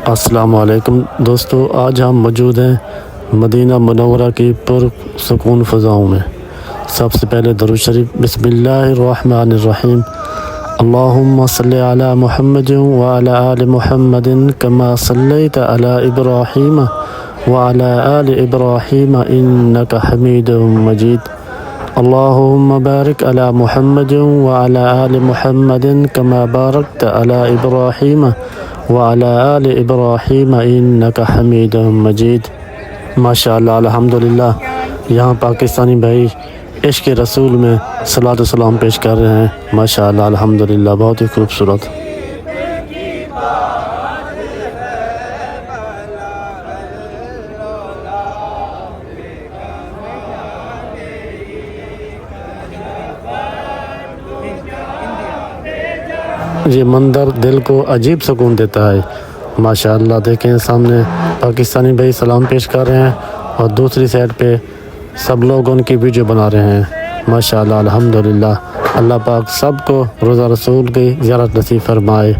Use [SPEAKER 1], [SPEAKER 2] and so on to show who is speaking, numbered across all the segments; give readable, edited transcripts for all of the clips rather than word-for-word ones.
[SPEAKER 1] السلام علیکم دوستو، آج ہم موجود ہیں مدینہ منورہ کی پرسکون فضاؤں میں۔ سب سے پہلے درود شریف۔ بسم اللہ الرحمن الرحیم۔ اللہم صلی علی محمد وعلی آل محمد کما صلیت علی ابراہیم وعلی آل ابراہیم انک حمید مجید۔ اللہم بارک علی محمد وعلی آل محمد کما بارکت علی ابراہیم وعلی آل ابراہیم انک حمید مجید۔ ماشاءاللہ، الحمدللہ، یہاں پاکستانی بھائی عشق رسول میں صلاۃ و سلام پیش کر رہے ہیں۔ ماشاءاللہ، الحمدللہ، بہت ہی خوبصورت۔ یہ منظر دل کو عجیب سکون دیتا ہے۔ ماشاءاللہ، دیکھیں سامنے پاکستانی بھائی سلام پیش کر رہے ہیں اور دوسری سائڈ پہ سب لوگ ان کی ویڈیو بنا رہے ہیں۔ ماشاءاللہ، الحمدللہ، اللہ پاک سب کو روضہ رسول کی زیارت نصیب فرمائے۔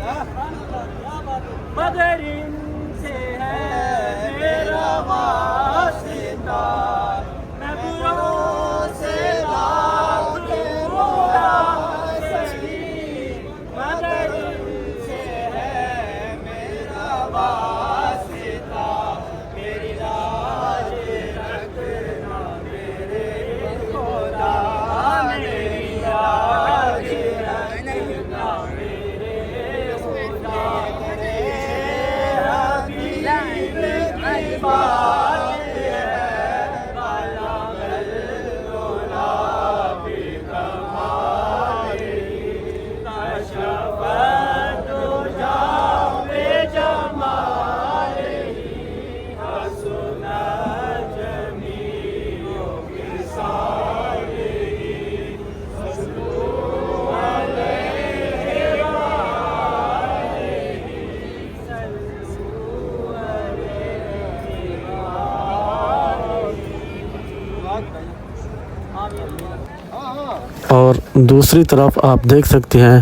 [SPEAKER 1] اور دوسری طرف آپ دیکھ سکتے ہیں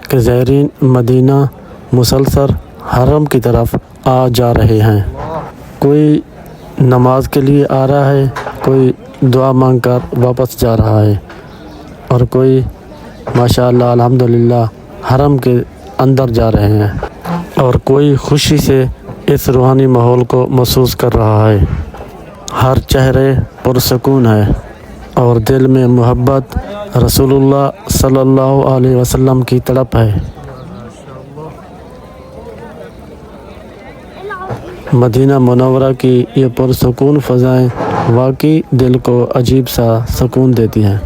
[SPEAKER 1] کہ زائرین مدینہ مسلسل حرم کی طرف آ جا رہے ہیں۔ کوئی نماز کے لیے آ رہا ہے، کوئی دعا مانگ کر واپس جا رہا ہے، اور کوئی ماشاءاللہ الحمدللہ حرم کے اندر جا رہے ہیں، اور کوئی خوشی سے اس روحانی ماحول کو محسوس کر رہا ہے۔ ہر چہرے پرسکون ہے اور دل میں محبت رسول اللہ صلی اللہ علیہ وسلم کی تڑپ ہے۔ مدینہ منورہ کی یہ پرسکون فضائیں واقعی دل کو عجیب سا سکون دیتی ہیں۔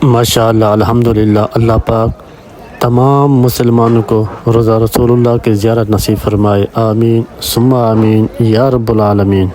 [SPEAKER 1] ماشاءاللہ، الحمدللہ، اللہ پاک تمام مسلمانوں کو روضہ رسول اللہ کی زیارت نصیب فرمائے۔ آمین ثم آمین یا رب العالمین۔